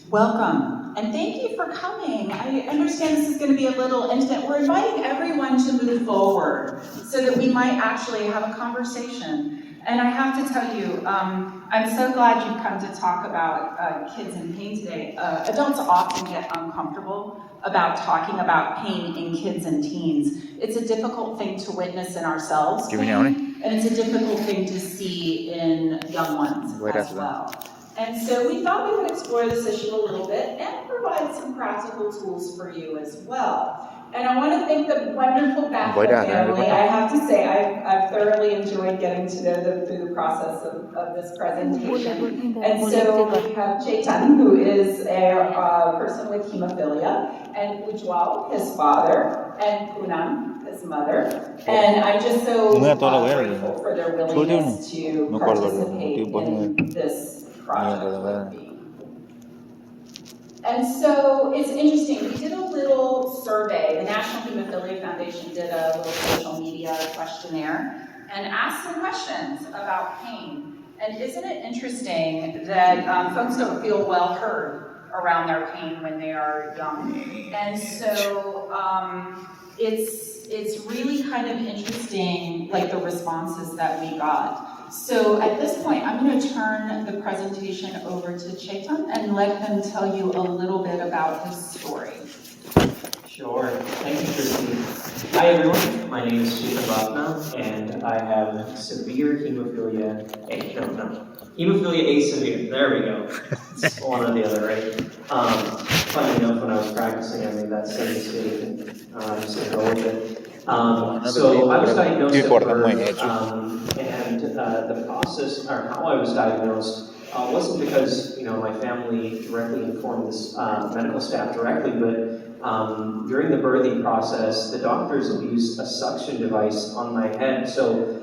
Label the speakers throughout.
Speaker 1: Welcome, and thank you for coming. I understand this is going to be a little intimate. We're inviting everyone to move forward so that we might actually have a conversation. And I have to tell you, I'm so glad you've come to talk about kids in pain today. Adults often get uncomfortable about talking about pain in kids and teens. It's a difficult thing to witness in ourselves, pain, and it's a difficult thing to see in young ones as well. And so we thought we would explore this issue a little bit and provide some practical tools for you as well. And I want to thank the wonderful backup family. I have to say, I've thoroughly enjoyed getting to know them through the process of this presentation. And so we have Chetan, who is a person with hemophilia, and Ujwal, his father, and Poonam, his mother. And I'm just so grateful for their willingness to participate in this project with me. And so it's interesting, we did a little survey. The National Hemophilia Foundation did a little social media questionnaire and asked some questions about pain. And isn't it interesting that folks don't feel well heard around their pain when they are young? And so it's really kind of interesting, like the responses that we got. So at this point, I'm going to turn the presentation over to Chetan and let him tell you a little bit about his story.
Speaker 2: Sure. Thank you, Christine. Hi, everyone. My name is Chetan Bhavna, and I have severe hemophilia A. Hemophilia A severe. There we go. It's one or the other, right? Funny enough, when I was practicing, I made that same mistake, and I'm just going to go with it. So I was diagnosed at birth, and the process, or how I was diagnosed, wasn't because my family directly informed this medical staff directly, but during the birthing process, the doctors used a suction device on my head. So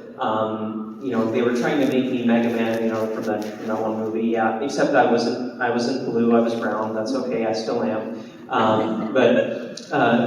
Speaker 2: they were trying to make me Mega Man, from that one movie. Yeah, except I wasn't blue, I was brown. That's okay, I still am. But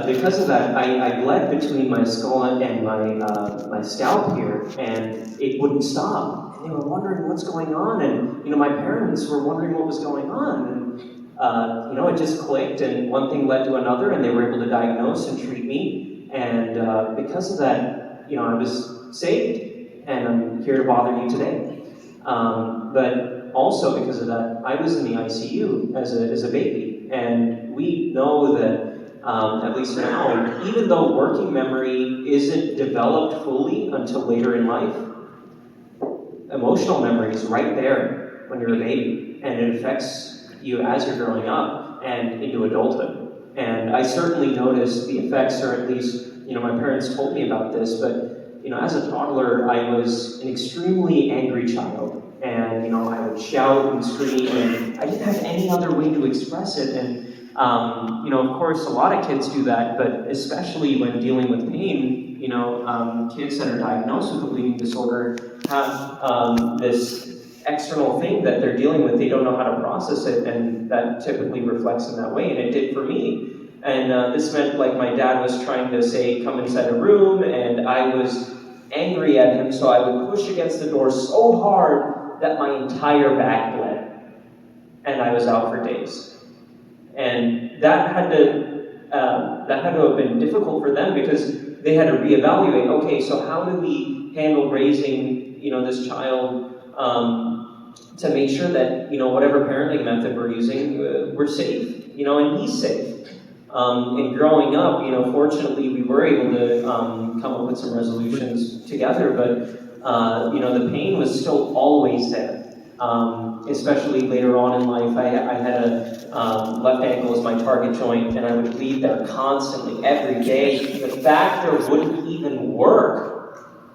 Speaker 2: because of that, I bled between my skull and my scalp here, and it wouldn't stop. And they were wondering what's going on, and my parents were wondering what was going on, and it just clicked, and one thing led to another, and they were able to diagnose and treat me. And because of that, I was saved, and I'm here to bother you today. But also because of that, I was in the ICU as a baby, and we know that, at least now, even though working memory isn't developed fully until later in life, emotional memory is right there when you're a baby, and it affects you as you're growing up and into adulthood. And I certainly noticed the effects, or at least, my parents told me about this, but as a toddler, I was an extremely angry child, and I would shout and scream, and I didn't have any other way to express it. And of course, a lot of kids do that, but especially when dealing with pain, kids that are diagnosed with a bleeding disorder have this external thing that they're dealing with. They don't know how to process it, and that typically reflects in that way, and it did for me. And this meant, like, my dad was trying to say, come inside a room, and I was angry at him, so I would push against the door so hard that my entire back bled, and I was out for days. And that had to have been difficult for them, because they had to reevaluate, okay, so how do we handle raising, this child to make sure that, whatever parenting method we're using, we're safe, and he's safe. And growing up, fortunately, we were able to come up with some resolutions together, but, the pain was still always there. Especially later on in life, I had a left ankle as my target joint, and I would bleed there constantly, every day. The factor wouldn't even work.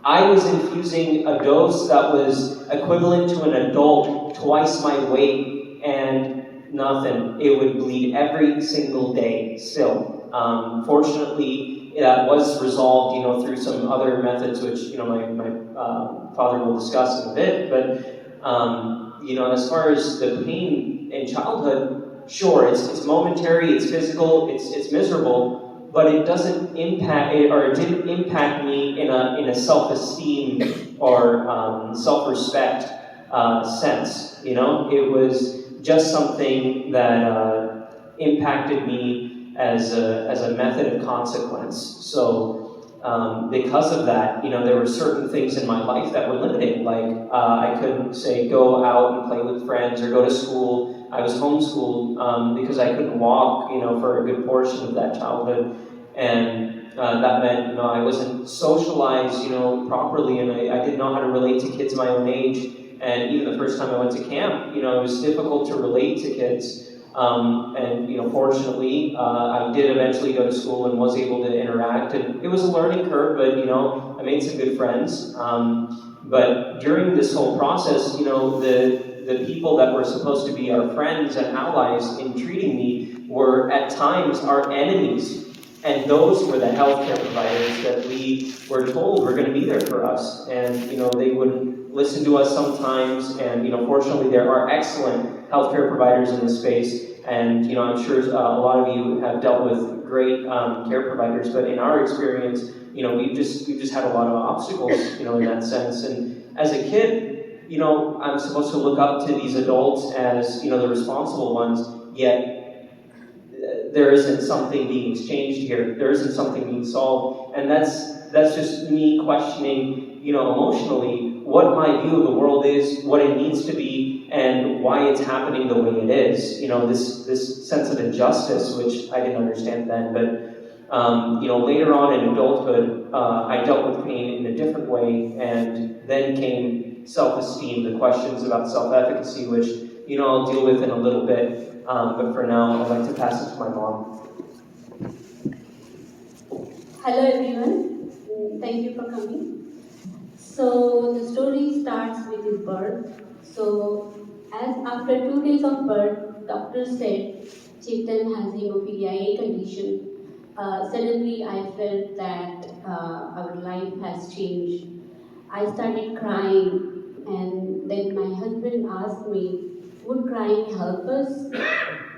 Speaker 2: I was infusing a dose that was equivalent to an adult, twice my weight, and nothing. It would bleed every single day still. Fortunately, that was resolved, through some other methods, which, my father will discuss in a bit. But, as far as the pain in childhood, sure, it's momentary, it's physical, it's miserable, but it doesn't impact, or it didn't impact me in a self-esteem or self-respect sense. It was just something that impacted me as a method of consequence. So because of that, there were certain things in my life that were limiting. Like I couldn't, say, go out and play with friends or go to school. I was homeschooled because I couldn't walk, for a good portion of that childhood. And that meant, I wasn't socialized, properly, and I didn't know how to relate to kids my own age. And even the first time I went to camp, it was difficult to relate to kids. Fortunately, I did eventually go to school and was able to interact. And it was a learning curve, but, I made some good friends. But during this whole process, the people that were supposed to be our friends and allies in treating me were at times our enemies. And those were the healthcare providers that we were told were going to be there for us. And, they wouldn't listen to us sometimes. And, fortunately, there are excellent healthcare providers in this space. And, I'm sure a lot of you have dealt with great care providers. But in our experience, we've just had a lot of obstacles, in that sense. And as a kid, I'm supposed to look up to these adults as, the responsible ones, yet there isn't something being exchanged here. There isn't something being solved. And that's just me questioning, emotionally, what my view of the world is, what it needs to be, and why it's happening the way it is. This sense of injustice, which I didn't understand then. But, later on in adulthood, I dealt with pain in a different way, and then came self-esteem, the questions about self-efficacy, which, I'll deal with in a little bit. But for now, I'd like to pass it to my mom.
Speaker 3: Hello everyone, thank you for coming. So the story starts with his birth. So as after 2 days of birth, doctor said Chetan has hemophilia A condition. Suddenly I felt that our life has changed. I started crying, and then my husband asked me, would crying help us?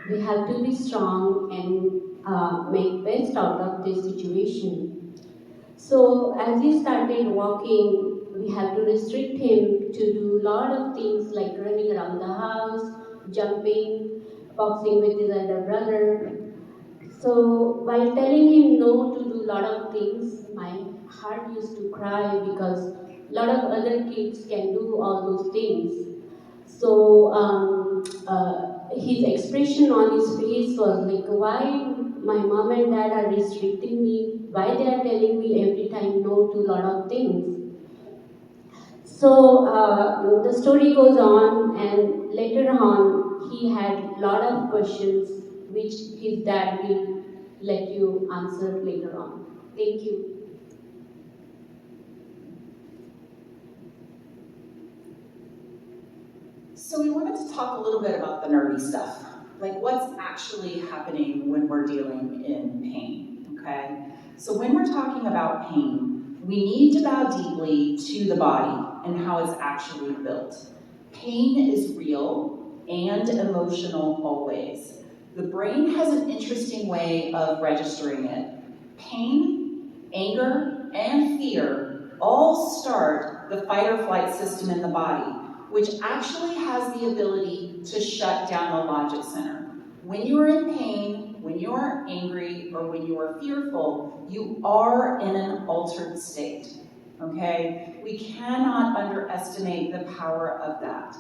Speaker 3: We have to be strong and make best out of this situation. So as he started walking, we have to restrict him to do a lot of things like running around the house, jumping, boxing with his elder brother. So while telling him no to do a lot of things, my heart used to cry because a lot of other kids can do all those things. So his expression on his face was like, why my mom and dad are restricting me, why they are telling me every time no to a lot of things. So the story goes on, and later on he had a lot of questions which his dad will let you answer later on. Thank you.
Speaker 1: So we wanted to talk a little bit about the nerdy stuff, like what's actually happening when we're dealing in pain, okay? So when we're talking about pain, we need to bow deeply to the body and how it's actually built. Pain is real and emotional always. The brain has an interesting way of registering it. Pain, anger, and fear all start the fight or flight system in the body, which actually has the ability to shut down the logic center. When you are in pain, when you are angry, or when you are fearful, you are in an altered state, okay? We cannot underestimate the power of that.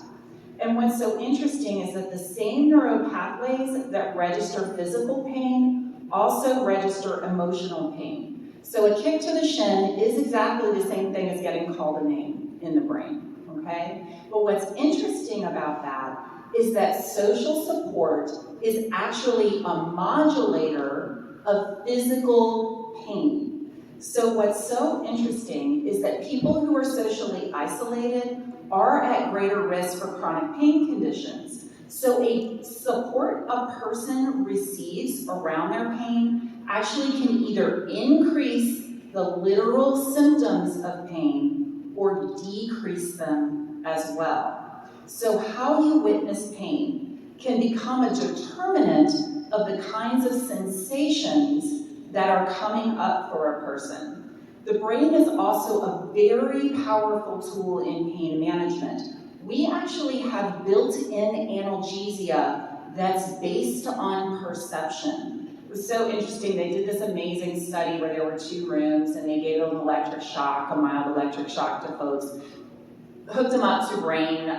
Speaker 1: And what's so interesting is that the same neuropathways that register physical pain also register emotional pain. So a kick to the shin is exactly the same thing as getting called a name in the brain, okay? But what's interesting about that is that social support is actually a modulator of physical pain. So what's so interesting is that people who are socially isolated are at greater risk for chronic pain conditions. So a support a person receives around their pain actually can either increase the literal symptoms of pain or decrease them as well. So how you witness pain can become a determinant of the kinds of sensations that are coming up for a person. The brain is also a very powerful tool in pain management. we actually have built-in analgesia that's based on perception. It was so interesting. They did this amazing study where there were 2 rooms and they gave an electric shock, a mild electric shock to folks, hooked them up to brain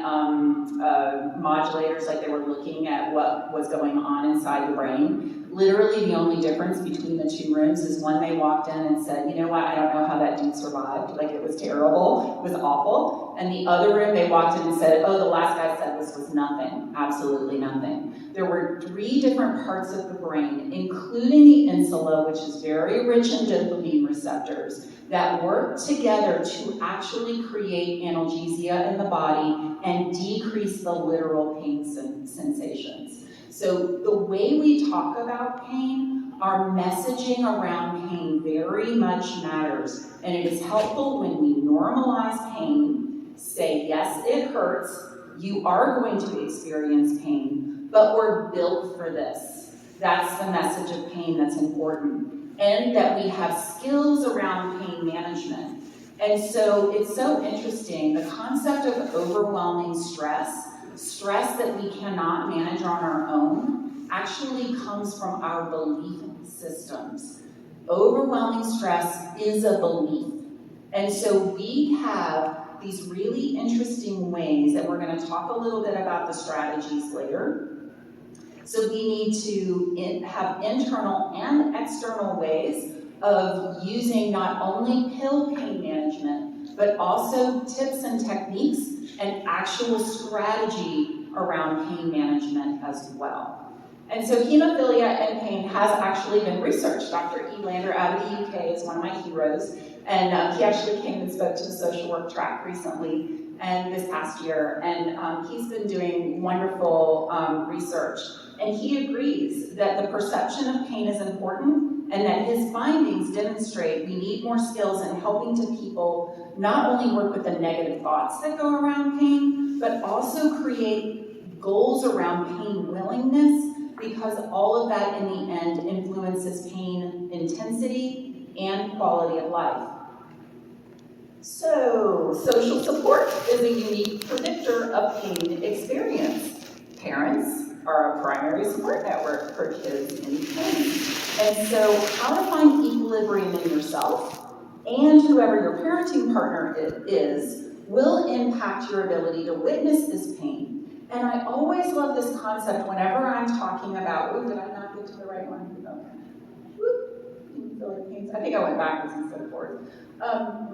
Speaker 1: modulators, like they were looking at what was going on inside the brain. Literally the only difference between the 2 rooms is one they walked in and said, you know what, I don't know how that dude survived. Like, it was terrible, it was awful. And the other room they walked in and said, oh, the last guy said this was nothing, absolutely nothing. There were 3 different parts of the brain, including the insula, which is very rich in dopamine receptors, that work together to actually create analgesia in the body and decrease the literal pain sensations. So the way we talk about pain, our messaging around pain very much matters. And it is helpful when we normalize pain, say, yes, it hurts, you are going to experience pain, but we're built for this. That's the message of pain that's important. And that we have skills around pain management. And so it's so interesting, the concept of overwhelming stress that we cannot manage on our own, actually comes from our belief systems. Overwhelming stress is a belief. And so we have these really interesting ways that we're going to talk a little bit about the strategies later. So we need to have internal and external ways of using not only pill pain management, but also tips and techniques and actual strategy around pain management as well. And so hemophilia and pain has actually been researched. Dr. E. Lander out of the UK is one of my heroes, and he actually came and spoke to the social work track recently and this past year, and he's been doing wonderful research. And he agrees that the perception of pain is important, and that his findings demonstrate we need more skills in helping to people not only work with the negative thoughts that go around pain, but also create goals around pain willingness, because all of that in the end influences pain intensity and quality of life. So, social support is a unique predictor of pain experience. Parents are a primary support network for kids in pain. And so how to find equilibrium in yourself and whoever your parenting partner is will impact your ability to witness this pain. And I always love this concept whenever I'm talking about, did I not get to the right one? I think I went backwards instead of forwards.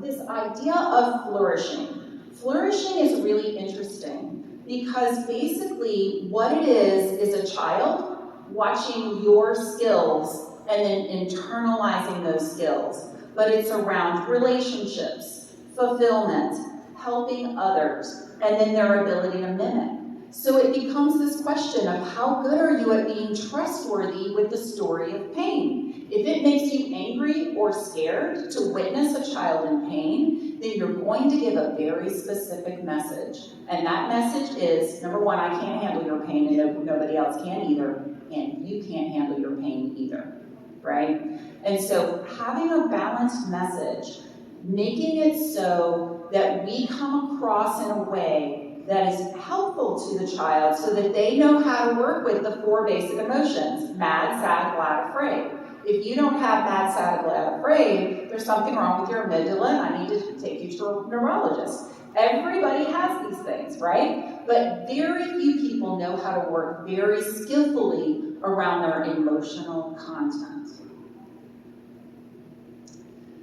Speaker 1: This idea of flourishing. Flourishing is really interesting because basically what it is a child watching your skills and then internalizing those skills. But it's around relationships, fulfillment, helping others, and then their ability to mimic. So it becomes this question of how good are you at being trustworthy with the story of pain? If it makes you angry or scared to witness a child in pain, then you're going to give a very specific message. And that message is, number one, I can't handle your pain and nobody else can either, and you can't handle your pain either, right? And so having a balanced message, making it so that we come across in a way that is helpful to the child so that they know how to work with the 4 basic emotions: mad, sad, glad, afraid. If you don't have mad, sad, glad, afraid, there's something wrong with your amygdala and I need to take you to a neurologist. Everybody has these things, right? But very few people know how to work very skillfully around their emotional content.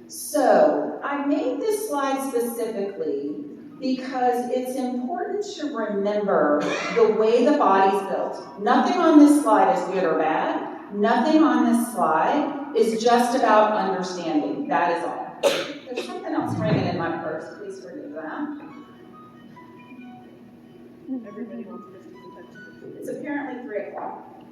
Speaker 1: So I made this slide specifically because it's important to remember the way the body's built. Nothing on this slide is good or bad. Nothing on this slide is just about understanding. That is all. There's something else ringing in my purse. Please forgive that.
Speaker 4: Everybody wants to
Speaker 1: It's apparently 3 o'clock.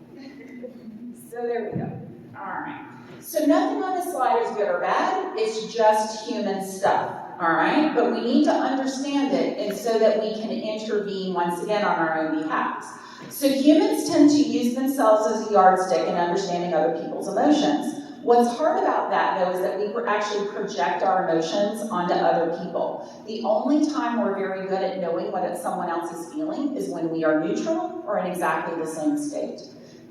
Speaker 1: So there we go. All right. So nothing on this slide is good or bad. It's just human stuff. All right? But we need to understand it and so that we can intervene once again on our own behalf. So humans tend to use themselves as a yardstick in understanding other people's emotions. What's hard about that, though, is that we actually project our emotions onto other people. The only time we're very good at knowing what someone else is feeling is when we are neutral or in exactly the same state.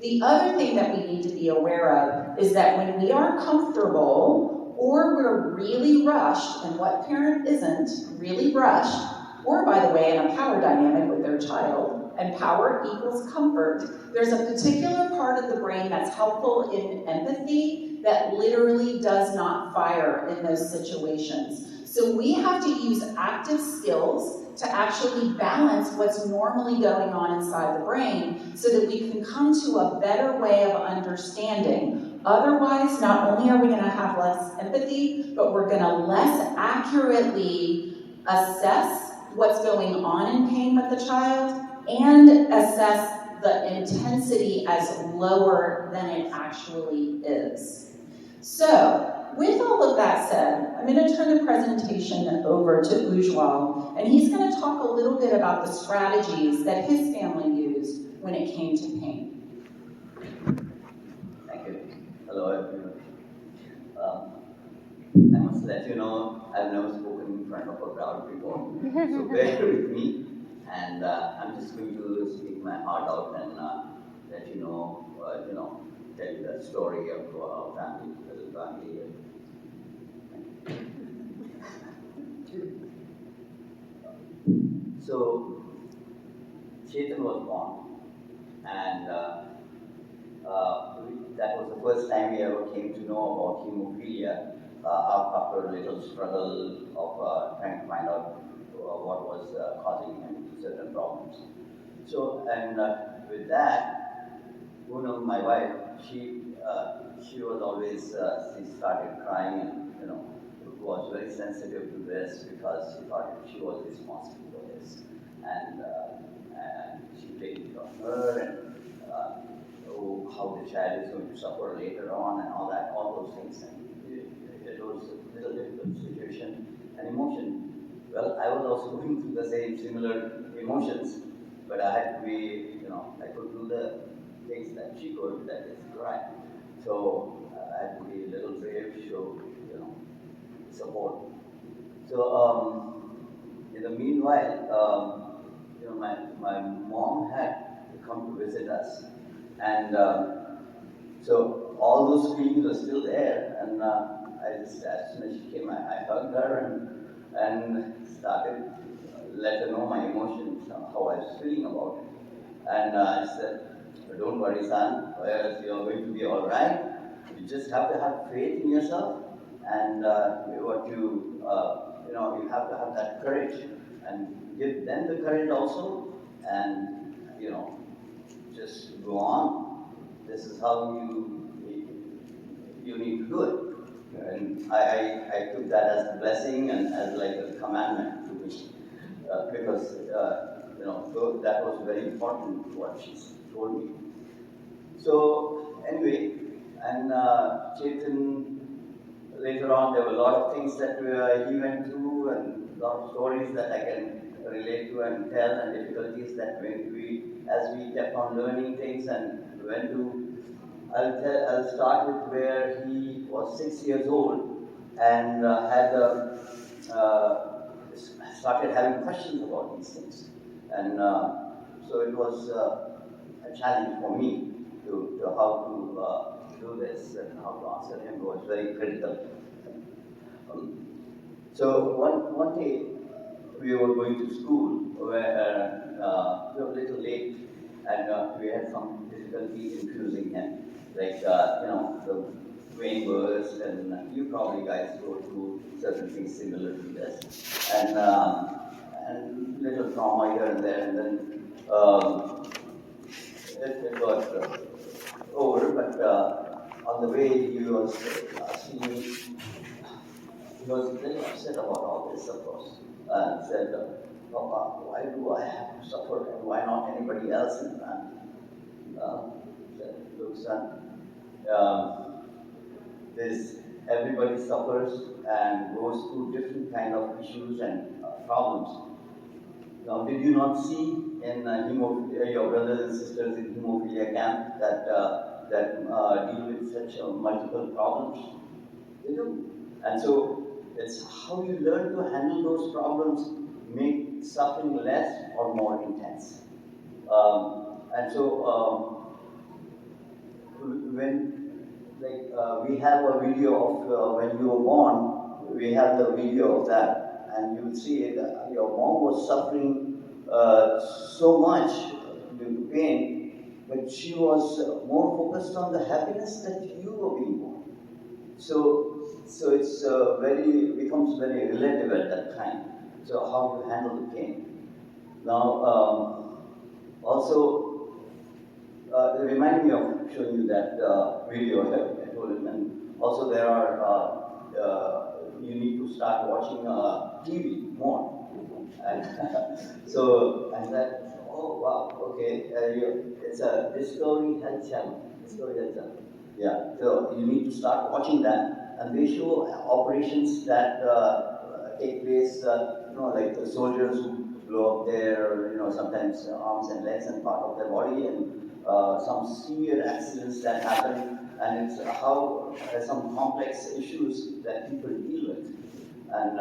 Speaker 1: The other thing that we need to be aware of is that when we are comfortable or we're really rushed, and what parent isn't really rushed, or by the way, in a power dynamic with their child, and power equals comfort, there's a particular part of the brain that's helpful in empathy that literally does not fire in those situations. So we have to use active skills to actually balance what's normally going on inside the brain so that we can come to a better way of understanding. Otherwise, not only are we going to have less empathy, but we're going to less accurately assess what's going on in pain with the child and assess the intensity as lower than it actually is. So, with all of that said, I'm going to turn the presentation over to Ujwal, and he's going to talk a little bit about the strategies that his family used when it came to pain.
Speaker 5: Thank you. Hello, everyone. I must let you know, I've never spoken in front of a crowd before, so bear with me. And I'm just going to speak my heart out and let you know, tell you the story of our family, little family. So, Chetan was born, and that was the first time we ever came to know about hemophilia after a little struggle of trying to find out what was causing him certain problems. So, and with that, my wife, she was always, she started crying and, was very sensitive to this because she thought she was responsible for this. And she blamed it on her and how the child is going to suffer later on and all those things. And it was a little difficult situation and emotion. Well, I was also going through the same similar emotions, but I had to be, I could do the things that she could, that is cry. So I had to be a little brave, show, support. So in the meanwhile, my mom had to come to visit us, and so all those feelings were still there, and I just, as soon as she came, I hugged her and started let her know my emotions, how I was feeling about it. And I said, don't worry, son, you're going to be all right. You just have to have faith in yourself, and you have to have that courage, and give them the courage also, and just go on. This is how you need to do it. And I took that as a blessing and as like a commandment to me, because that was very important what she told me. So anyway, and Chetan, later on there were a lot of things that he went through and a lot of stories that I can relate to and tell, and difficulties that as we kept on learning things and went to. I'll start with where he was 6 years old and started having questions about these things, and so it was a challenge for me to how to do this and how to answer him. It was very critical. So one day we were going to school where we were a little late, and we had some difficulty infusing him. Like, the vein burst, and you probably guys go through certain things similar to this. And little trauma here and there, and then it got over, but on the way he was asking me, he was very upset about all this, of course, and said, Papa, why do I have to suffer and why not anybody else in the family? Said, look, son, everybody suffers and goes through different kind of issues and problems. Now, did you not see in your brothers and sisters in hemophilia camp that that deal with such multiple problems. They do. And so it's how you learn to handle those problems make suffering less or more intense. And so when we have a video of when you were born, we have the video of that, and you will see that your mom was suffering so much due to pain, but she was more focused on the happiness that you were being born. So it's becomes very relative at that time. So how you handle the pain. Now, also, it reminded me of showing you that video I told him, and also there are you need to start watching TV more. And so I said, oh wow, okay, it's a Discovery Health Channel. Discovery Health Channel. Yeah, so you need to start watching that, and they show operations that take place, like the soldiers who blow up their, sometimes arms and legs and part of their body, and some severe accidents that happen, and it's how some complex issues that people deal with, and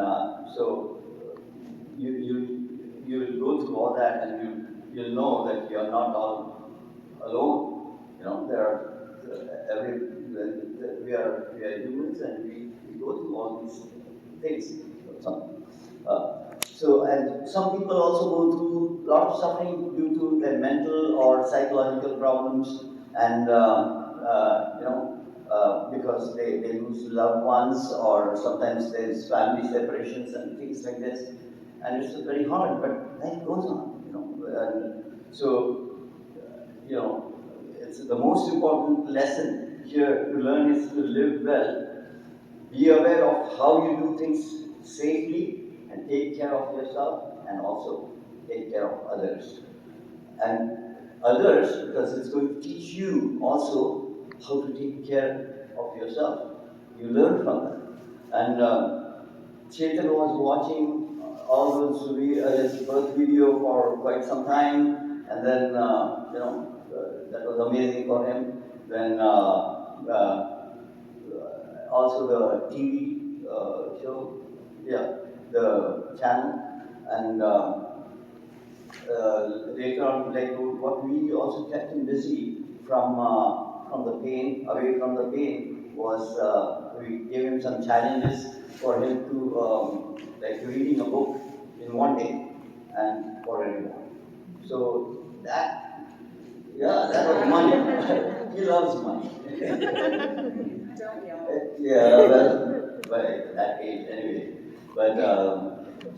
Speaker 5: so you will go through all that, and you'll know that you're not all alone. There are we are humans, and we go through all these things. And some people also go through a lot of suffering due to their mental or psychological problems, and because they lose loved ones, or sometimes there's family separations and things like this, and it's very hard. But life goes on, and so it's the most important lesson here to learn is to live well. Be aware of how you do things safely and take care of yourself, and also take care of others. And others, because it's going to teach you also how to take care of yourself. You learn from them. And Chetan was watching all those his birth video for quite some time, and then that was amazing for him. Then also the TV show, the channel, and later on, what we also kept him busy from the pain, away from the pain, was we gave him some challenges for him to reading a book in one day and for everyone. So that was money. He loves money.
Speaker 1: Don't yell.
Speaker 5: Yeah, well, by that age anyway. But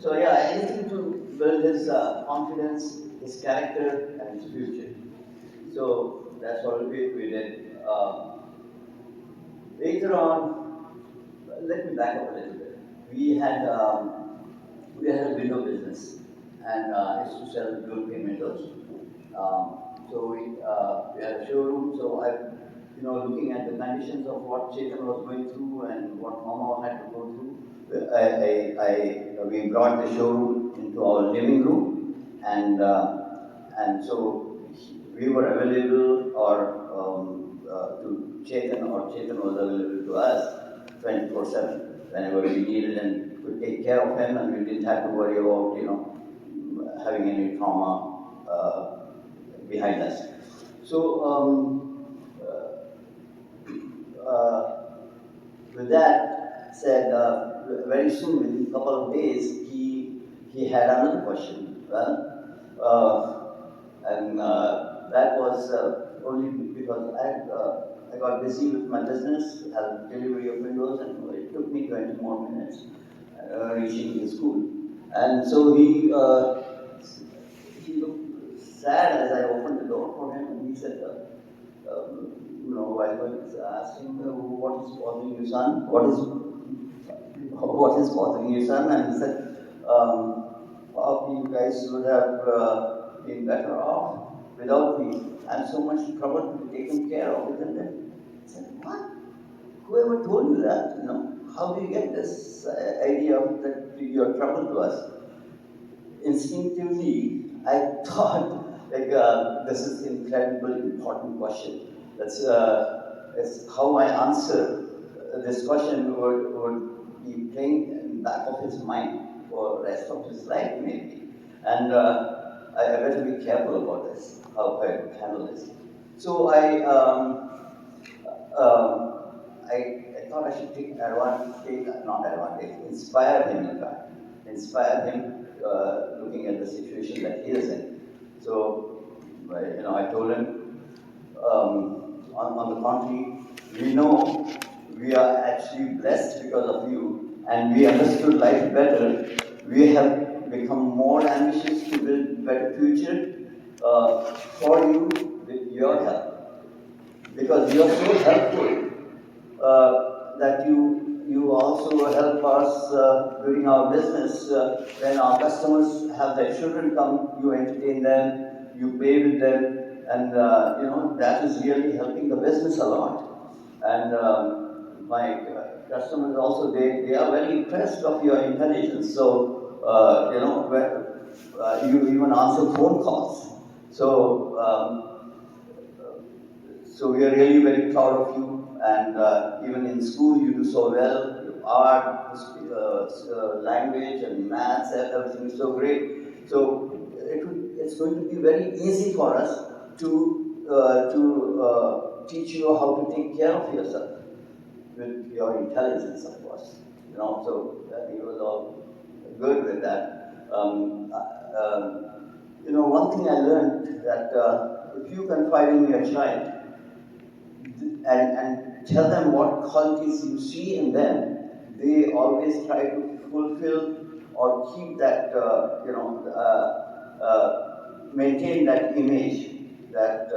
Speaker 5: anything to build his confidence, his character, and his future. So that's what we did. Later on, let me back up a little bit. We had a window business, and used to sell dual pane windows. So we had a showroom. So looking at the conditions of what Chetan was going through and what Mama had to go through, we brought the showroom into our living room, and so we were available to Chetan, or Chetan was available to us 24/7 whenever we needed, and could take care of him, and we didn't have to worry about having any trauma behind us. So. With that said, very soon, within a couple of days, he had another question. And that was only because I got busy with my business, delivery of windows, and it took me 20 more minutes reaching his school. And so he looked sad as I opened the door for him, and he said, while I was asking what is bothering you, son? What is bothering you, son? And he said, you guys would have been better off without me. I'm so much trouble to be taken care of, isn't it? I said, what? Whoever told you that? How do you get this idea that you're trouble to us? Instinctively, I thought, this is an incredibly important question. That's how I answer this question would be playing in the back of his mind for the rest of his life, maybe. And I better be careful about this, how I handle this. So I thought I should inspire him in fact. Inspire him looking at the situation that he is in. So, I told him, on the contrary, we know we are actually blessed because of you, and we understood life better. We have become more ambitious to build a better future for you with your help. Because you are so helpful that you also help us during our business. When our customers have their children come, you entertain them, you play with them, and that is really helping the business a lot. And my customers also, they are very impressed of your intelligence. So you even answer phone calls. So we are really very proud of you, and even in school you do so well. Your art, language, and maths, everything is so great. So it's going to be very easy for us to teach you how to take care of yourself with your intelligence, of course. So he was all good with that. One thing I learned that if you confide in your child, and tell them what qualities you see in them, they always try to fulfill or keep that, maintain that image that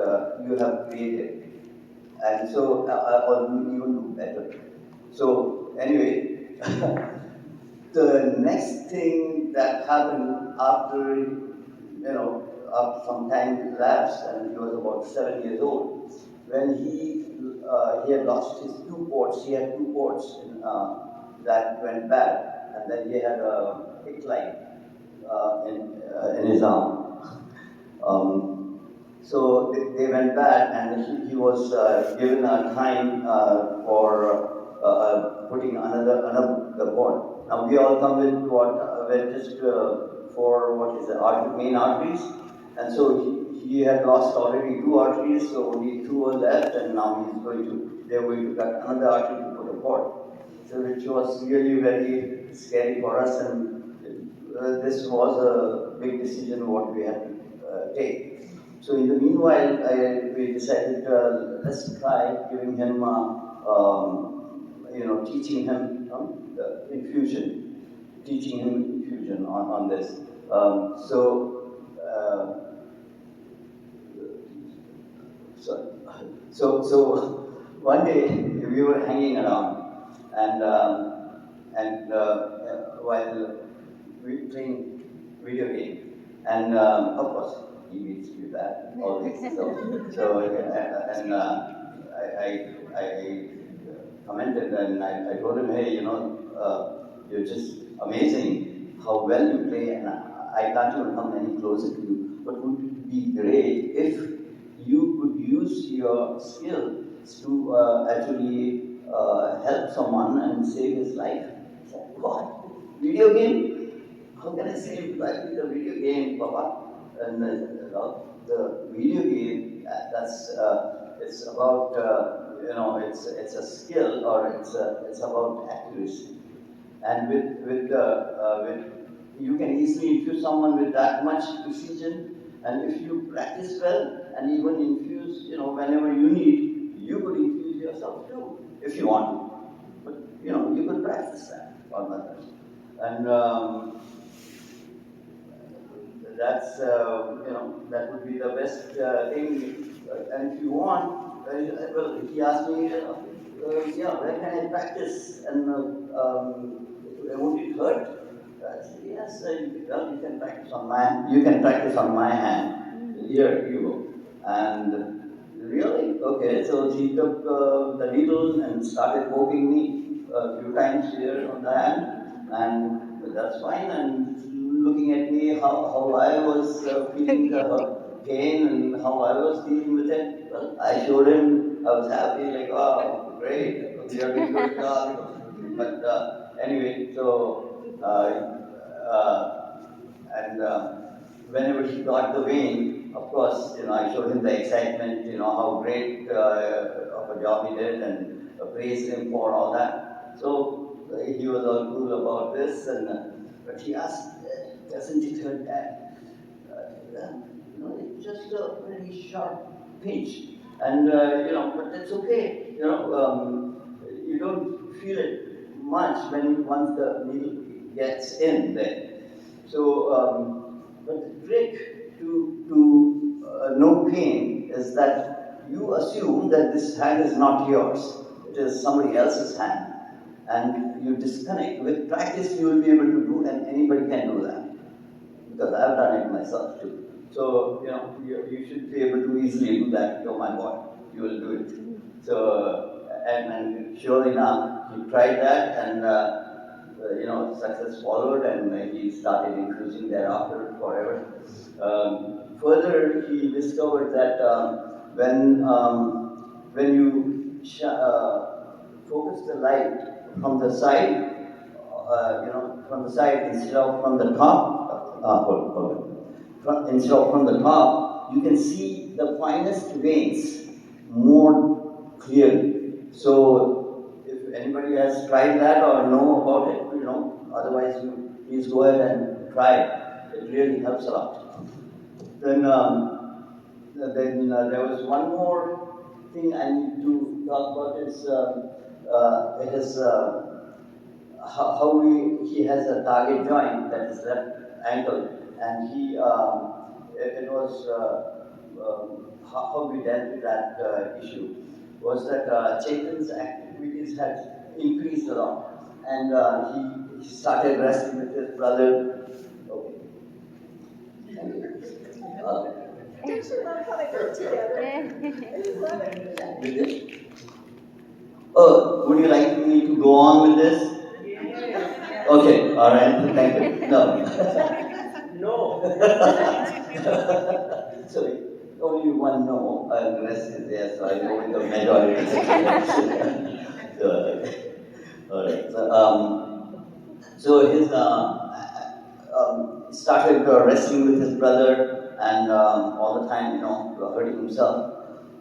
Speaker 5: you have created. And so, or even do better. So, anyway, the next thing that happened after some time elapsed, and he was about 7 years old, when he had lost his two ports. He had two ports that went bad, and then he had a PICC line in his arm. So they went bad, and he was given a time for putting another port. Now we all come with just for main arteries, and so he had lost already two arteries, so only two were left, and now they're going to cut another artery to put a port. So which was really very scary for us, and this was a big decision what we had to take. So in the meanwhile, we decided let's try giving him, teaching him infusion on this. So one day we were hanging around, and while we playing video game, and of course he needs to do that always. I commented, and I told him, hey, you're just amazing how well you play, and I can't even come any closer to you. But would it be great if you could use your skills to actually help someone and save his life? I said, what? Video game? How can I save life with a video game, Papa? And the video game, it's about it's a skill, or it's about accuracy. And with you can easily infuse someone with that much precision, and if you practice well and even infuse, whenever you need, you could infuse yourself too, if you want to. But you could practice that on others. And that would be the best thing. And if you want, well, he asked me, where can I practice? And won't it hurt? I said, yes, you can practice on my hand. Here you go. And really, okay. So he took the needle and started poking me a few times here on the hand, and that's fine. And looking at me, how I was feeling pain and how I was dealing with it. Well, I showed him, I was happy, like, oh, great, we are doing good job. But anyway, so, whenever he got the vein, of course, I showed him the excitement, how great of a job he did and praised him for all that. So he was all cool about this, but he asked, doesn't it hurt, Dad? It's just a very sharp pinch. And, but that's okay. You don't feel it much once the needle gets in there. So, but the trick to no pain is that you assume that this hand is not yours. It is somebody else's hand. And you disconnect. With practice, you will be able to do, and anybody can do that. Because I've done it myself too. So, you should be able to easily do that. Oh my God, you will do it. So, and sure enough, he tried that, and success followed, and he started infusing thereafter forever. Further, he discovered that when you focus the light from the side, from the side instead of from the top, instead of from the top, you can see the finest veins more clearly. So, if anybody has tried that or know about it, otherwise you please go ahead and try it. It really helps a lot. Then there was one more thing I need to talk about is how he has a target joint, that is left ankle, and it was how we dealt with that issue was that Chetan's activities had increased a lot, and he started wrestling with his brother. Okay.
Speaker 4: I actually love how they work together. I just love it.
Speaker 5: With this? Oh, would you like me to go on with this?
Speaker 4: Yeah.
Speaker 5: Okay, all right, thank you. No.
Speaker 2: No.
Speaker 5: So only one no, and the rest is yes, so I know in the majority. So, all right. So his started wrestling with his brother, and all the time, hurting himself.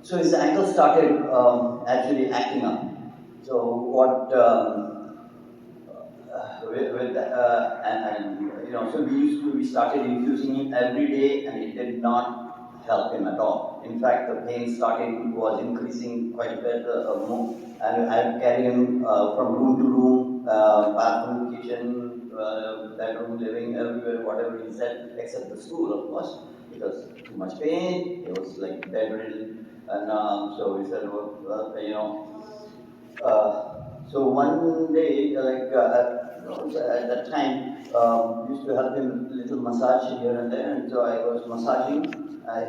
Speaker 5: So his ankle started actually acting up. So what? So we started infusing him every day, and it did not help him at all. In fact, the pain was increasing quite a bit more, and I'd carry him from room to room, bathroom, kitchen, bedroom, living, everywhere, whatever he said, except the school, of course, because too much pain. He was like bedridden, and so we said, so one day, at that time, used to help him little massage here and there, and so I was massaging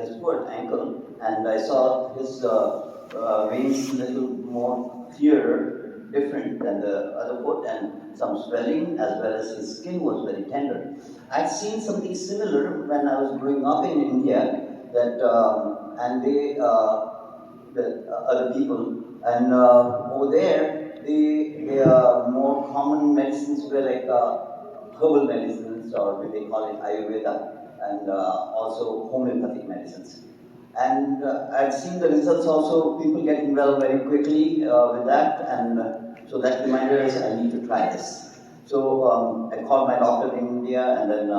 Speaker 5: his foot, ankle, and I saw his veins little more clearer, different than the other foot, and some swelling, as well as his skin was very tender. I'd seen something similar when I was growing up in India, the other people, and over there, the more common medicines were like herbal medicines, or they call it Ayurveda, and also homeopathic medicines. And I've seen the results also, people getting well very quickly with that, and so that reminded us I need to try this. So I called my doctor in India, and then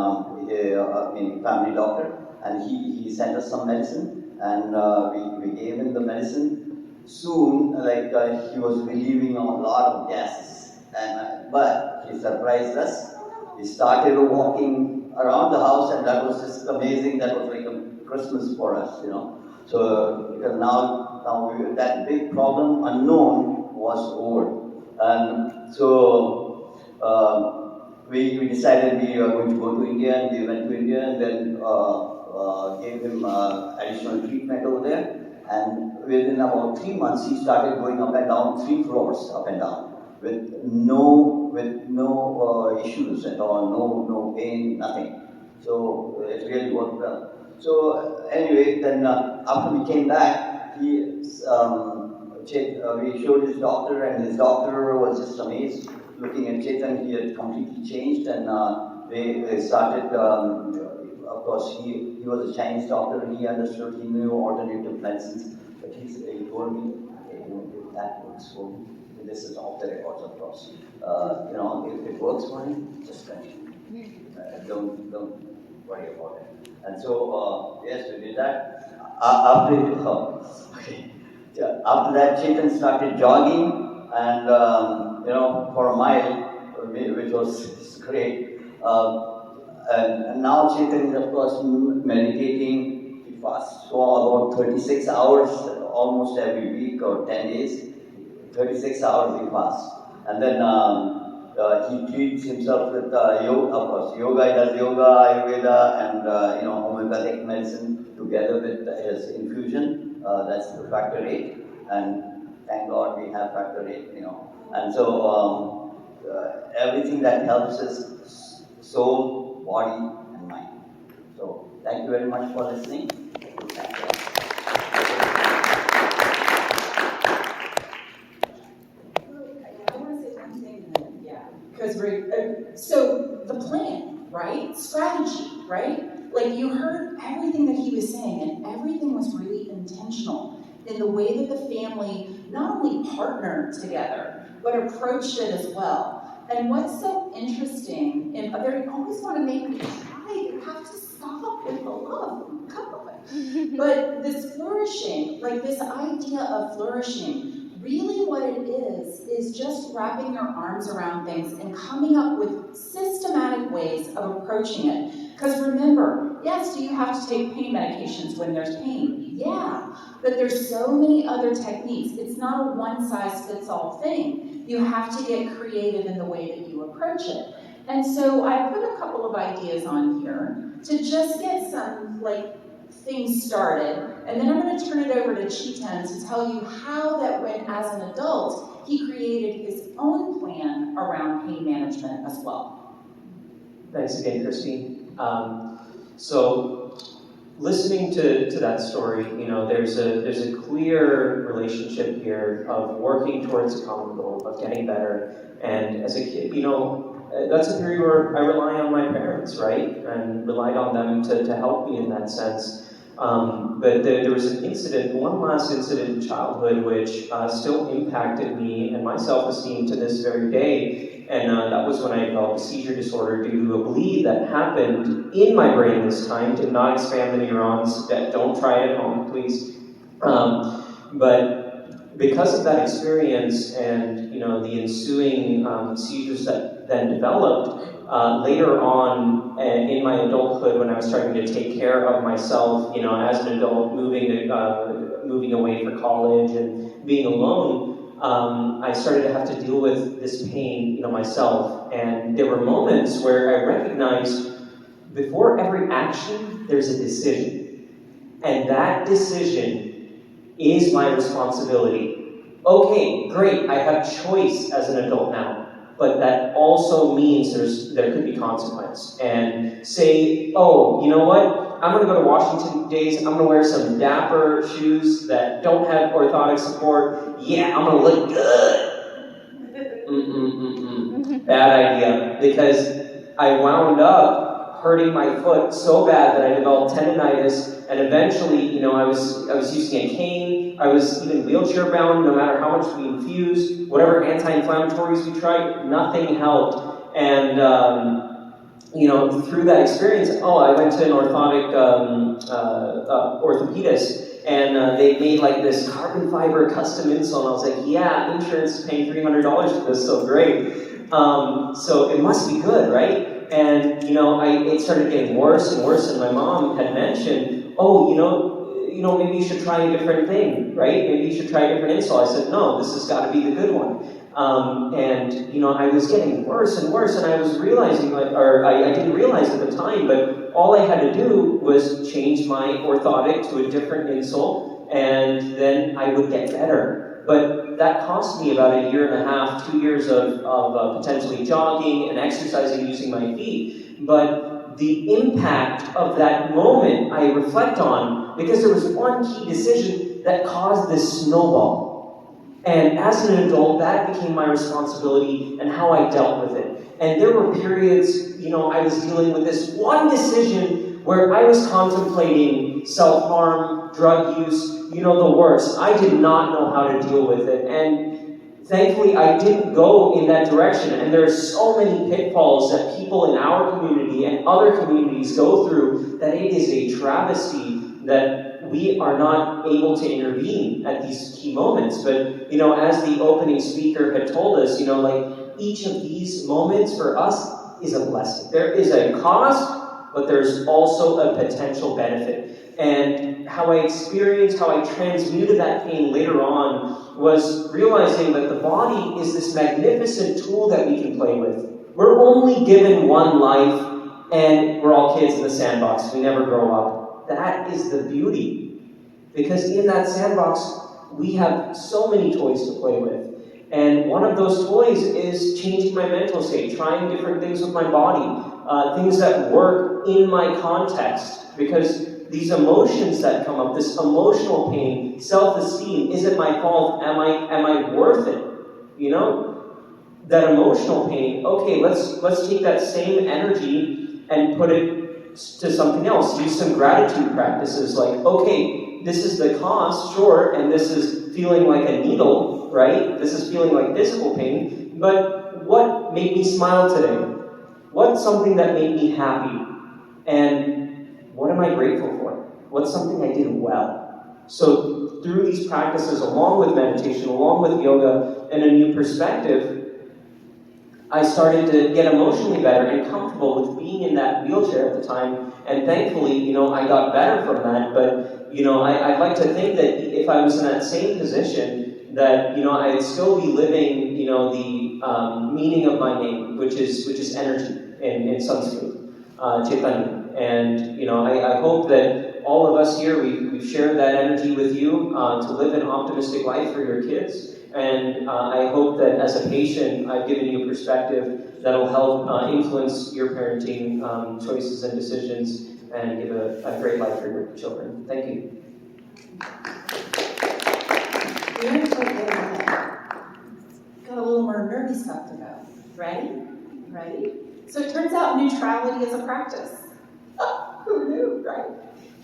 Speaker 5: family doctor, and he sent us some medicine, and we gave him the medicine. Soon, he was relieving a lot of gases, but he surprised us. He started walking around the house, and that was just amazing. That was like a Christmas for us, So because now that big problem, unknown, was over, and so we decided we were going to go to India, and we went to India, and then gave him additional treatment over there. And within about 3 months, he started going up and down 3 floors, up and down, with no issues at all, no pain, nothing. So it really worked well. So anyway, then after we came back, we showed his doctor, and his doctor was just amazed looking at Chetan. He had completely changed, and they started. Of course, he was a Chinese doctor. He understood. He knew alternative medicines, but he told me, hey, if that works for me, this is off the records, of course. If it works for him, just continue. Don't worry about it. And so, yes, we did that. After that, Chetan started jogging, and for a mile, which was great. And now Chetan is, of course, meditating. He fasts for about 36 hours, almost every week or 10 days. 36 hours he fasts, and then he treats himself with yoga. Of course, yoga. He does yoga, Ayurveda, and homeopathic medicine together with his infusion. That's the factor 8, and thank God we have factor 8. And so everything that helps is soul, body, and mind. So thank you very much for listening. Thank you.
Speaker 1: Because so the plan, right? Strategy, right? Like you heard everything that he was saying, and everything was really intentional in the way that the family not only partnered together, but approached it as well. And what's so interesting, and they always want to make me try, you have to stop with the love, come on. But this flourishing, like this idea of flourishing, really what it is just wrapping your arms around things and coming up with systematic ways of approaching it. Because remember, yes, do you have to take pain medications when there's pain? Yeah, but there's so many other techniques. It's not a one-size-fits-all thing. You have to get creative in the way that you approach it. And so I put a couple of ideas on here to just get some, things started, and then I'm going to turn it over to Chetan to tell you how that when, as an adult, he created his own plan around pain management as well.
Speaker 2: Thanks again, Christine. So, listening to that story, there's a clear relationship here of working towards a common goal, of getting better. And as a kid, that's a period where I rely on my parents, right? And relied on them to help me in that sense. But there was one last incident in childhood which still impacted me and my self-esteem to this very day. And that was when I developed a seizure disorder due to a bleed that happened in my brain this time. Did not expand the neurons. Don't try it at home, please. But because of that experience and the ensuing seizures that then developed, later on in my adulthood, when I was starting to take care of myself, as an adult, moving away for college and being alone, I started to have to deal with this pain, myself. And there were moments where I recognized before every action, there's a decision. And that decision is my responsibility. Okay, great, I have choice as an adult now. But that also means there could be consequence. And say, oh, you know what? I'm going to go to Washington days. I'm going to wear some dapper shoes that don't have orthotic support. Yeah, I'm going to look good. Bad idea. Because I wound up hurting my foot so bad that I developed tendonitis. And eventually, I was using a cane. I was even wheelchair bound, no matter how much we infused, whatever anti-inflammatories we tried, nothing helped. And, through that experience, I went to an orthotic orthopedist, and they made this carbon fiber custom insole. And I was like, yeah, insurance is paying $300 for this, so great. So it must be good, right? And, it started getting worse and worse, and my mom had mentioned, maybe you should try a different thing, right? Maybe you should try a different insole. I said, no, this has got to be the good one. I was getting worse and worse, and I was realizing, I didn't realize at the time, but all I had to do was change my orthotic to a different insole, and then I would get better. But that cost me about 1.5 years, 2 years of potentially jogging and exercising using my feet. But the impact of that moment I reflect on, because there was one key decision that caused this snowball. And as an adult, that became my responsibility and how I dealt with it. And there were periods, I was dealing with this one decision where I was contemplating self-harm, drug use, the worst. I did not know how to deal with it. And thankfully, I didn't go in that direction. And there are so many pitfalls that people in our community and other communities go through that it is a travesty that we are not able to intervene at these key moments. But, as the opening speaker had told us, each of these moments for us is a blessing. There is a cost, but there's also a potential benefit. And how I transmuted that pain later on was realizing that the body is this magnificent tool that we can play with. We're only given one life, and we're all kids in the sandbox. We never grow up. That is the beauty. Because in that sandbox, we have so many toys to play with. And one of those toys is changing my mental state, trying different things with my body, things that work in my context. Because these emotions that come up, this emotional pain, self-esteem, is it my fault? Am I worth it? That emotional pain, okay, let's take that same energy and put it to something else. Use some gratitude practices like, okay, this is the cost, sure, and this is feeling like a needle, right? This is feeling like physical pain, but what made me smile today? What's something that made me happy? And what am I grateful for? What's something I did well? So through these practices, along with meditation, along with yoga, and a new perspective, I started to get emotionally better and comfortable with being in that wheelchair at the time. And thankfully, I got better from that. But, I'd like to think that if I was in that same position, that, I'd still be living, the meaning of my name, which is energy in Sanskrit, Chaitanya. And, I hope that all of us here, we've shared that energy with you to live an optimistic life for your kids. And I hope that as a patient, I've given you a perspective that'll help influence your parenting choices and decisions and give a great life for your children. Thank you.
Speaker 1: We're so good at it. Got a little more nerdy stuff to go. Ready? So it turns out neutrality is a practice. Oh, who knew, right?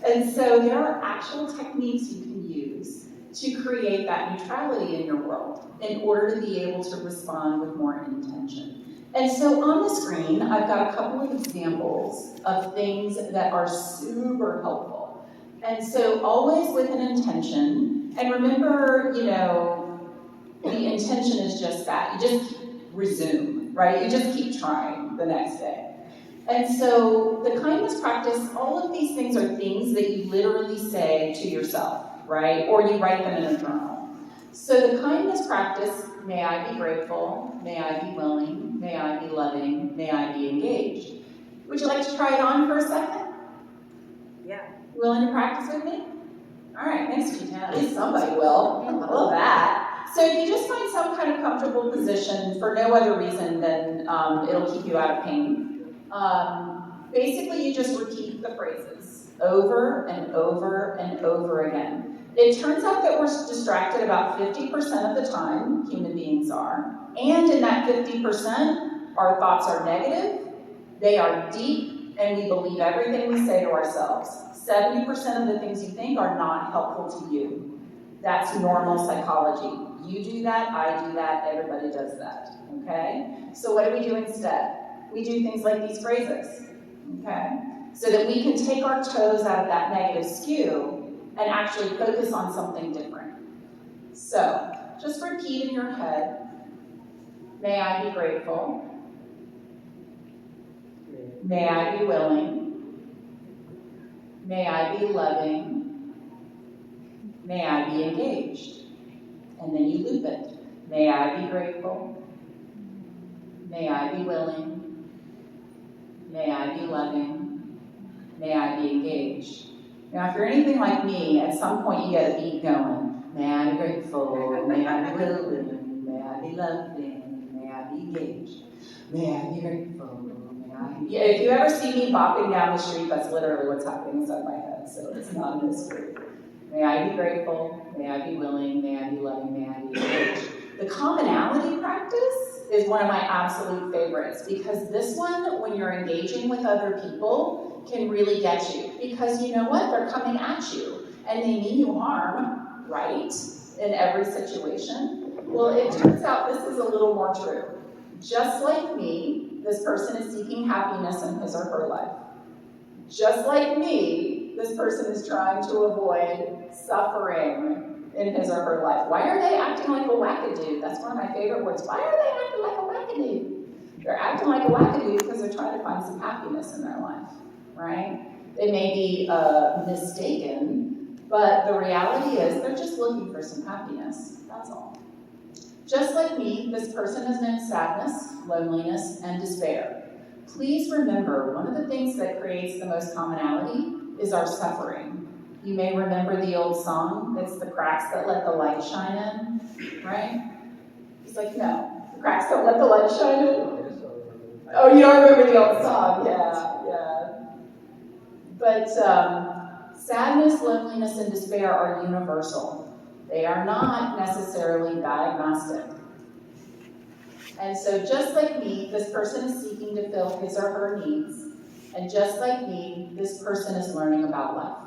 Speaker 1: And so there are actual techniques you can use to create that neutrality in your world in order to be able to respond with more intention. And so on the screen, I've got a couple of examples of things that are super helpful. And so always with an intention, and remember, the intention is just that. You just resume, right? You just keep trying the next day. And so the kindness practice, all of these things are things that you literally say to yourself, right? Or you write them in a journal. So the kindness practice, may I be grateful, may I be willing, may I be loving, may I be engaged. Would you like to try it on for a second?
Speaker 4: Yeah.
Speaker 1: You willing to practice with me? All right, thanks, Gina. At least somebody will. I love that. So if you just find some kind of comfortable position for no other reason than it'll keep you out of pain. Basically, you just repeat the phrases over and over and over again. It turns out that we're distracted about 50% of the time, human beings are. And in that 50%, our thoughts are negative, they are deep, and we believe everything we say to ourselves. 70% of the things you think are not helpful to you. That's normal psychology. You do that, I do that, everybody does that, okay? So what do we do instead? We do things like these phrases, okay? So that we can take our toes out of that negative skew and actually focus on something different. So, just repeat in your head, may I be grateful, may I be willing, may I be loving, may I be engaged. And then you loop it. May I be grateful, may I be willing, may I be loving, may I be engaged. Now, if you're anything like me, at some point you get a beat going. May I be grateful, may I be willing, may I be loving, may I be engaged. May I be grateful, may Yeah, if you ever see me bopping down the street, that's literally what's happening inside my head, so it's not a mystery. May I be grateful, may I be willing, may I be loving, may I be engaged. The commonality practice is one of my absolute favorites, because this one, when you're engaging with other people, can really get you. Because you know what? They're coming at you, and they mean you harm, right? In every situation. Well, it turns out this is a little more true. Just like me, this person is seeking happiness in his or her life. Just like me, this person is trying to avoid suffering in his or her life. Why are they acting like a wackadoo? That's one of my favorite words. Why are they acting like a wackadoo? They're acting like a wackadoo because they're trying to find some happiness in their life, right? They may be mistaken, but the reality is they're just looking for some happiness. That's all. Just like me, this person has known sadness, loneliness, and despair. Please remember, one of the things that creates the most commonality is our suffering. You may remember the old song, it's the cracks that let the light shine in, right? He's like, no, the cracks don't let the light shine in. Oh, you don't remember the old song, yeah. But sadness, loneliness, and despair are universal. They are not necessarily diagnostic. And so just like me, this person is seeking to fill his or her needs. And just like me, this person is learning about life.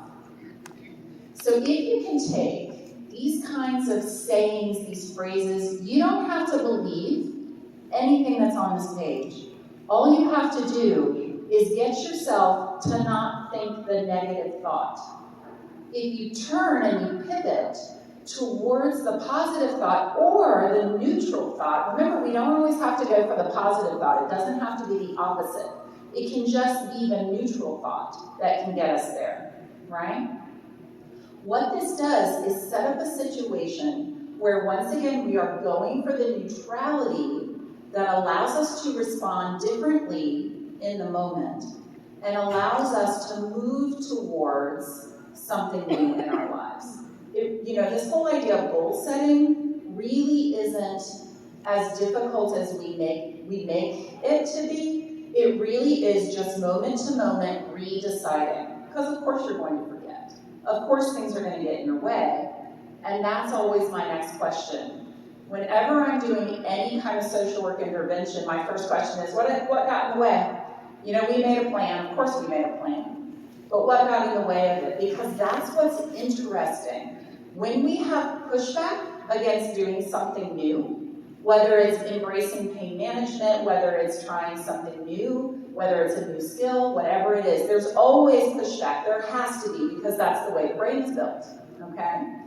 Speaker 1: So if you can take these kinds of sayings, these phrases, you don't have to believe anything that's on this page. All you have to do is get yourself to not think the negative thought. If you turn and you pivot towards the positive thought or the neutral thought, remember, we don't always have to go for the positive thought. It doesn't have to be the opposite. It can just be the neutral thought that can get us there, right? What this does is set up a situation where, once again, we are going for the neutrality that allows us to respond differently in the moment and allows us to move towards something new in our lives. This whole idea of goal setting really isn't as difficult as we make it to be. It really is just moment to moment redeciding. Because of course you're going to forget. Of course things are going to get in your way. And that's always my next question. Whenever I'm doing any kind of social work intervention, my first question is, what got in the way? We made a plan. Of course we made a plan. But what got in the way of it? Because that's what's interesting. When we have pushback against doing something new, whether it's embracing pain management, whether it's trying something new, whether it's a new skill, whatever it is, there's always pushback. There has to be, because that's the way the brain is built, okay?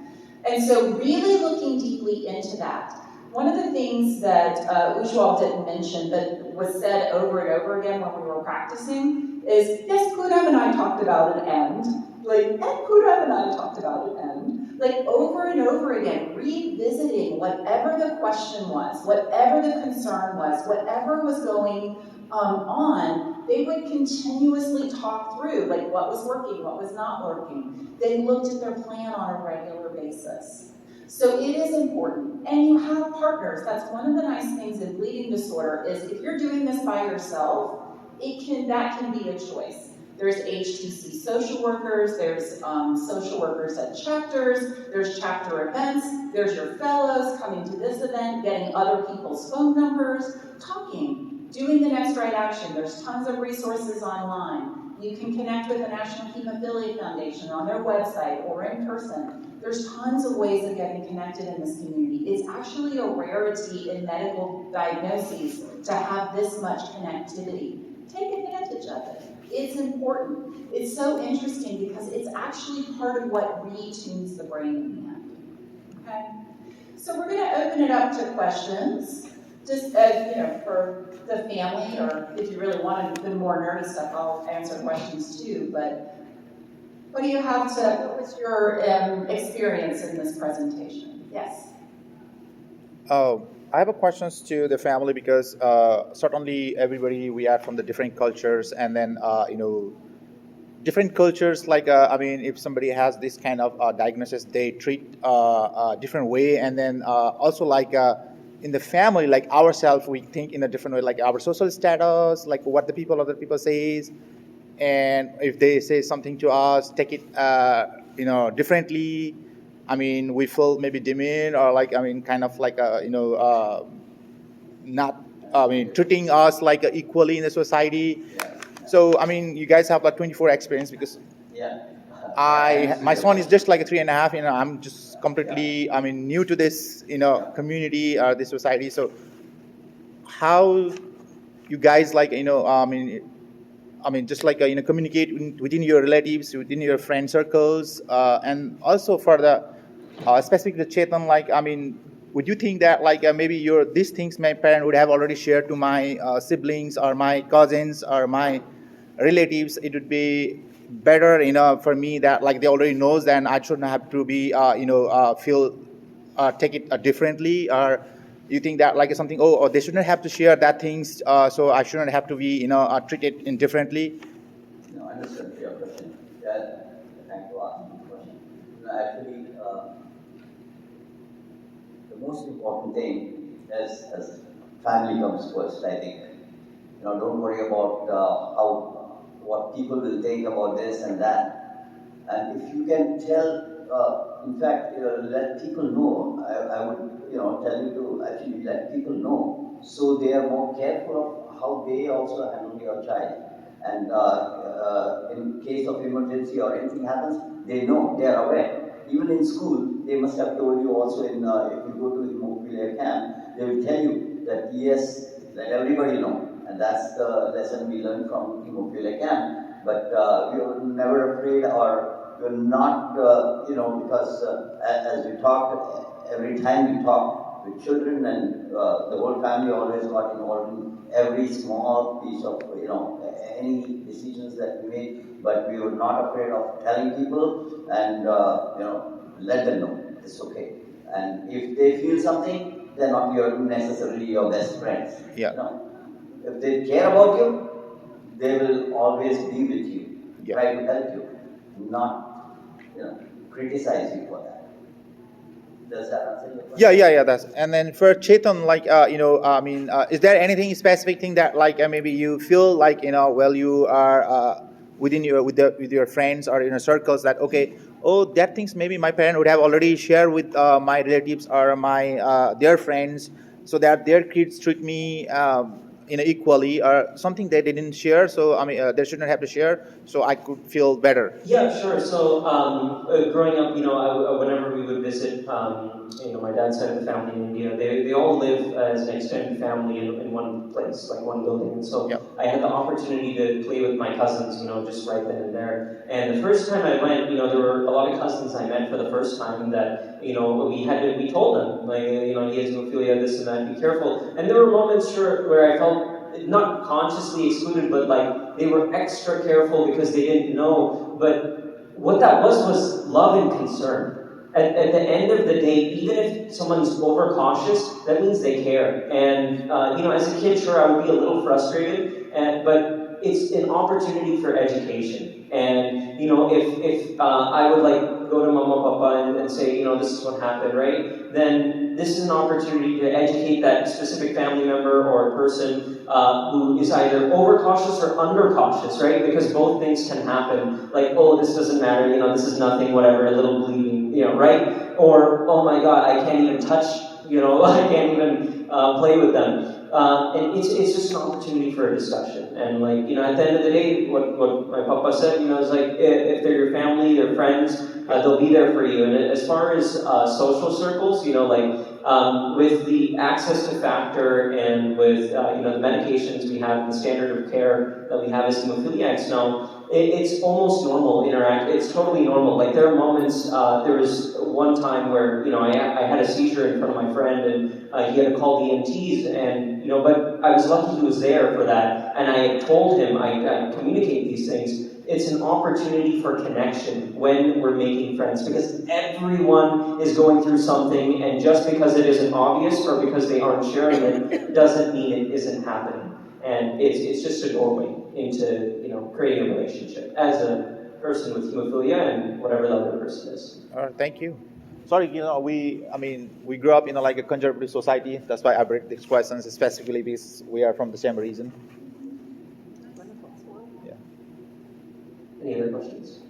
Speaker 1: And so really looking deeply into that. One of the things that Ujwal didn't mention, but was said over and over again when we were practicing, is, yes, Pooram and I talked about an end. And Pooram and I talked about an end. Over and over again, revisiting whatever the question was, whatever the concern was, whatever was going on, they would continuously talk through, what was working, what was not working. They looked at their plan on a regular basis. So it is important. And you have partners. That's one of the nice things in bleeding disorder is if you're doing this by yourself, that can be a choice. There's HTC social workers, there's social workers at chapters, there's chapter events, there's your fellows coming to this event, getting other people's phone numbers, talking, doing the next right action. There's tons of resources online. You can connect with the National Hemophilia Foundation on their website or in person. There's tons of ways of getting connected in this community. It's actually a rarity in medical diagnoses to have this much connectivity. Take advantage of it. It's important. It's so interesting because it's actually part of what retunes the brain in the end. Okay? So we're going to open it up to questions. Just for the family, or if you really want the more nerdy stuff, I'll answer questions too. But what was your experience in this presentation? Yes?
Speaker 6: I have a questions to the family because certainly everybody, we are from the different cultures, and then, different cultures, if somebody has this kind of diagnosis, they treat different way, and then also in the family, like ourselves, we think in a different way, like our social status, like what the other people says, and if they say something to us, take it, differently. I mean, we feel maybe demeaned or like, I mean, kind of like, not, I mean, treating us like equally in the society.
Speaker 5: Yeah.
Speaker 6: So, I mean, you guys have like 24 experience because
Speaker 5: Yeah.
Speaker 6: my son is just like a 3.5. I'm just completely, I mean, new to this, community or this society. So, how you guys like, just like communicate within your relatives, within your friend circles, and also for the specific to Chetan, like, I mean, would you think that like maybe these things my parent would have already shared to my siblings or my cousins or my relatives? It would be better, for me that like they already knows, then I shouldn't have to be, feel take it differently, or you think that like something, or they shouldn't have to share that things, so I shouldn't have to be, treated indifferently.
Speaker 5: No, I understand your question. Yeah, thanks for asking the question. Actually, the most important thing is as family comes first, I think. Don't worry about what people will think about this and that. And if you can tell, in fact, let people know, I would, tell you to actually let people know so they are more careful of how they also handle your child. And in case of emergency or anything happens, they know, they are aware. Even in school, they must have told you also if you go to hemophilia camp, they will tell you that yes, let everybody know. And that's the lesson we learned from hemophilia camp. But we were never afraid, or we're not, because as we talked, every time we talked with children, and the whole family always got involved in every small piece of, any decisions that we made. But we were not afraid of telling people and, let them know it's okay. And if they feel something, they're not necessarily your best friends.
Speaker 6: Yeah.
Speaker 5: If they care about you, they will always be with you,
Speaker 6: Yeah.
Speaker 5: try to help you, not criticize you for that. Does that answer your question?
Speaker 6: Yeah. That's, and then for Chetan, like, is there anything specific thing that like maybe you feel like well you are within your with your friends or circles that okay, oh that things maybe my parent would have already shared with my relatives or my their friends, so that their kids treat me equally, or something they didn't share, so I mean they shouldn't have to share, so I could feel better.
Speaker 2: Yeah, sure. So growing up, whenever we would visit, my dad's side of the family in India, they all live as an extended family in one place, like one building. And so
Speaker 6: Yep.
Speaker 2: I had the opportunity to play with my cousins, just right then and there. And the first time I went, there were a lot of cousins I met for the first time that, we told them, like, he has hemophilia, this and that, be careful. And there were moments, sure, where I felt not consciously excluded, but like they were extra careful because they didn't know. But what that was love and concern. At the end of the day, even if someone's overcautious, that means they care. And as a kid, sure, I would be a little frustrated, but it's an opportunity for education. And if I would like go to Mama Papa and say, this is what happened, right? Then this is an opportunity to educate that specific family member or person who is either overcautious or undercautious, right? Because both things can happen. Like, oh, this doesn't matter, this is nothing, whatever, a little bleeding, right? Or, oh my God, I can't even touch, I can't even play with them. And it's just an opportunity for a discussion. And like, at the end of the day, what my papa said, is like, if they're your family, they're friends, they'll be there for you. And as far as social circles, with the access to factor and with the medications we have, the standard of care that we have as hemophiliacs now, it's almost normal interact. It's totally normal. Like there are moments. There was one time where I had a seizure in front of my friend, and he had to call the EMTs, and but I was lucky he was there for that, and I told him I communicate these things. It's an opportunity for connection when we're making friends, because everyone is going through something, and just because it isn't obvious or because they aren't sharing it doesn't mean it isn't happening. And it's just a doorway into creating a relationship as a person with hemophilia and whatever the other person is.
Speaker 6: All right, thank you. sorry, we grew up in like a conservative society. That's why I bring these questions specifically because we are from the same region. Yeah.
Speaker 2: Any other questions?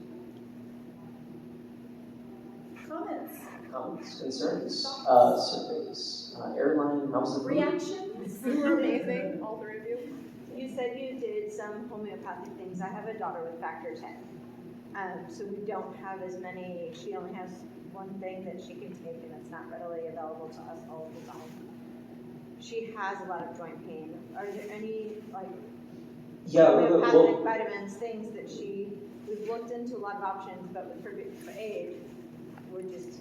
Speaker 1: Comments?
Speaker 2: Comments, concerns, surveys, airline, house of
Speaker 1: Reactions?
Speaker 4: You were amazing, all three of you. You said you did some homeopathic things. I have a daughter with factor 10. So we don't have as many, she only has one thing that she can take and it's not readily available to us all of the time. She has a lot of joint pain. Are there any homeopathic vitamins, things that we've looked into a lot of options, but with her age, we're just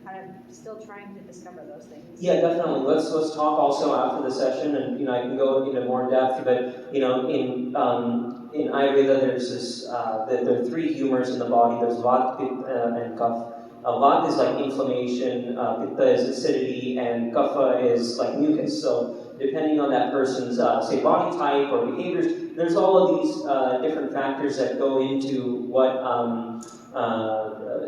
Speaker 4: kind of still trying to discover those things.
Speaker 2: Yeah, definitely. Let's talk also after the session, and I can go into more depth. But in Ayurveda, there's this there are three humors in the body. There's Vata, Pitta, and Kapha. Vata is like inflammation, Pitta is acidity, and Kapha is like mucus. So depending on that person's say body type or behaviors, there's all of these different factors that go into what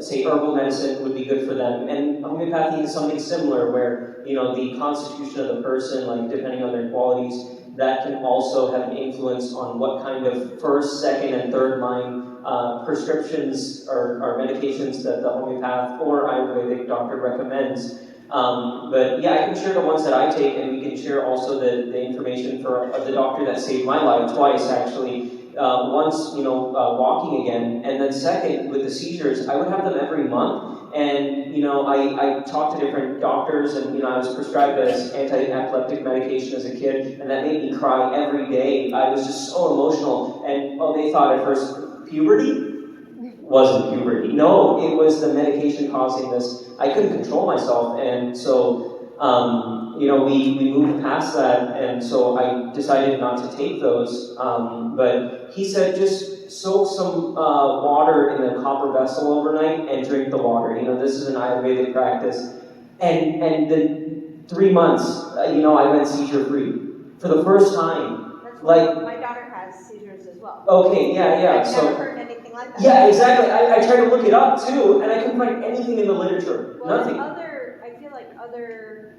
Speaker 2: say herbal medicine would be good for them. And homeopathy is something similar where, the constitution of the person, like depending on their qualities, that can also have an influence on what kind of first, second, and third line prescriptions or medications that the homeopath or Ayurvedic doctor recommends. But yeah, I can share the ones that I take, and we can share also the information for the doctor that saved my life twice, actually. Once, walking again, and then second, with the seizures, I would have them every month, and, I talked to different doctors, and, I was prescribed as anti-epileptic medication as a kid, and that made me cry every day. I was just so emotional, and, they thought at first, puberty? Wasn't puberty. No, it was the medication causing this. I couldn't control myself, and so, we moved past that, and so I decided not to take those. But he said just soak some water in a copper vessel overnight and drink the water. This is an Ayurvedic practice. And the 3 months, I went seizure-free for the first time.
Speaker 4: That's
Speaker 2: like
Speaker 4: my daughter has seizures as well.
Speaker 2: Okay, yeah.
Speaker 4: I've never heard anything like that.
Speaker 2: Yeah, exactly. I tried to look it up too, and I couldn't find anything in the literature.
Speaker 4: Well,
Speaker 2: Nothing.
Speaker 4: I feel like other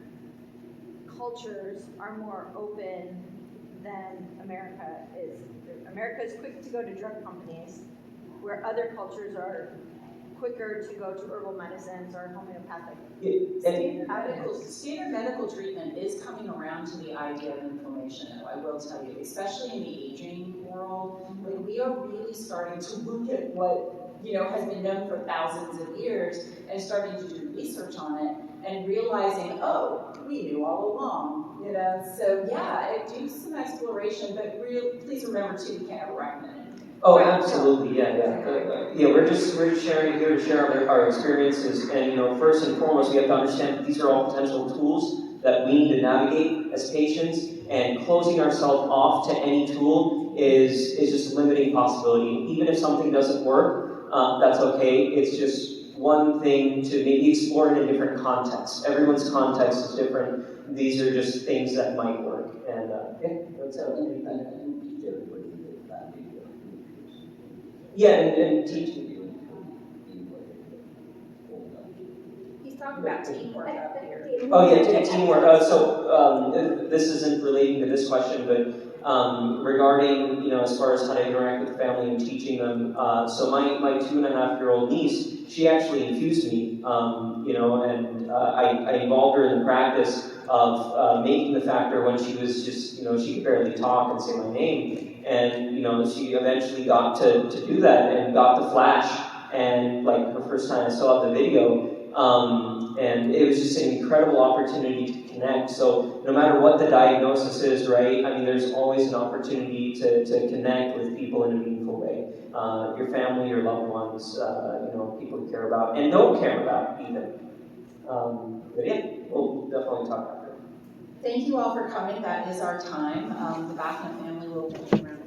Speaker 4: cultures are more open than America is. America is quick to go to drug companies, where other cultures are quicker to go to herbal medicines or homeopathic.
Speaker 1: Standard medical treatment is coming around to the idea of inflammation, though, I will tell you, especially in the aging world. Like, we are really starting to look at what has been known for thousands of years and starting to do research on it and realizing, we knew all along. So yeah, do some exploration, but please remember too, we can't ever recommend it.
Speaker 2: Oh, absolutely, yeah. We're just sharing here to share our experiences, and first and foremost, we have to understand that these are all potential tools that we need to navigate as patients, and closing ourselves off to any tool is just a limiting possibility. Even if something doesn't work, that's okay. It's just one thing to maybe explore in a different context. Everyone's context is different. These are just things that might work, and that's how and teach.
Speaker 1: He's talking about teamwork up here.
Speaker 2: Oh yeah, teamwork. This isn't relating to this question, but regarding as far as how to interact with family and teaching them. So my 2.5-year-old niece, she actually infused me, and I involved her in the practice of making the factor when she was just she could barely talk and say my name. And, she eventually got to do that and got the flash. And, her first time I saw the video, and it was just an incredible opportunity to connect. So no matter what the diagnosis is, right, there's always an opportunity to connect with people in a meaningful way. Your family, your loved ones, people you care about, and don't care about even. But yeah, we'll definitely talk after.
Speaker 1: Thank you all for coming. That is our time. The Bachman family will be around.